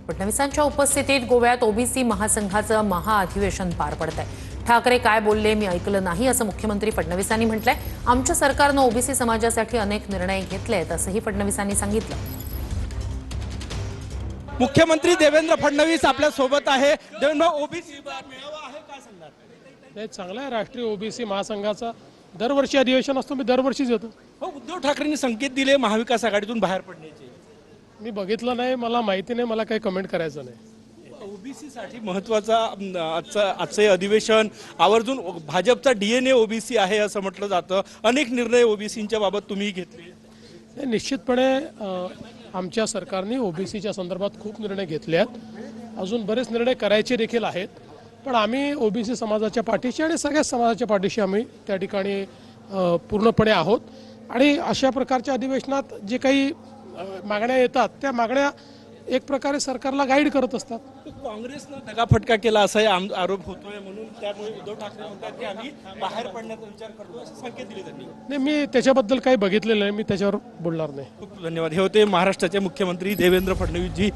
फडणवीसांच्या उपस्थितीत गोव्यात ओबीसी महासंघाचं महाअधिवेशन पार पडतंय। ठाकरे काय बोलले मी ऐकलं नाही असं मुख्यमंत्री फडणवीसांनी म्हटलंय। आमच्या सरकारनं ओबीसी समाजासाठी अनेक निर्णय घेतलेत असंही फडणवीसांनी सांगितलं। मुख्यमंत्री देवेंद्र फडणवीस आपल्या सोबत आहे। देवेंद्र, ओबीसी मेळावा आहे, काय सांगणार? नाही, चांगला आहे। राष्ट्रीय ओबीसी महासंघाचा दरवर्षी अधिवेशन असतो, मी दरवर्षीच येतो। हो, उद्धव ठाकरेंनी संकेत दिले महाविकास आघाडीतून बाहेर पडण्याचे। मी बघितलं नाही, मला माहिती नाही, मला काही कमेंट करायचं नाही। ओबीसी साठी महत्वाचा आजचे अधिवेशन आवर्जून भाजपचा डीएनए ओबीसी आहे असं म्हटलं जातं। अनेक निर्णय ओबीसींच्या बाबत तुम्ही घेतले। निश्चितपणे आमच्या सरकारने ओबीसीच्या संदर्भात खूप निर्णय घेतले आहेत, अजून बरेच निर्णय करायचे देखील आहेत। पण आम्ही ओबीसी समाजाच्या पाठीशी आणि सगळ्या समाजाच्या पाठीशी आम्ही त्या ठिकाणी पूर्णपणे आहोत। आणि अशा प्रकारच्या अधिवेशनात जे काही मागण्या येतात त्या मागण्या एक प्रकारे सरकारला गाईड करत असतात। काँग्रेसनं दगाफटका केला असा आरोप होतोय, म्हणून त्यामुळे उद्धव ठाकरे म्हणतात की आम्ही बाहेर पडण्याचा विचार करतो असे संकेत दिले त्यांनी। नाही, मी त्याच्याबद्दल काही बघितलेलं नाही, मी त्याच्यावर बोलणार नाही। खूप धन्यवाद। हे होते महाराष्ट्राचे मुख्यमंत्री देवेंद्र फडणवीस जी।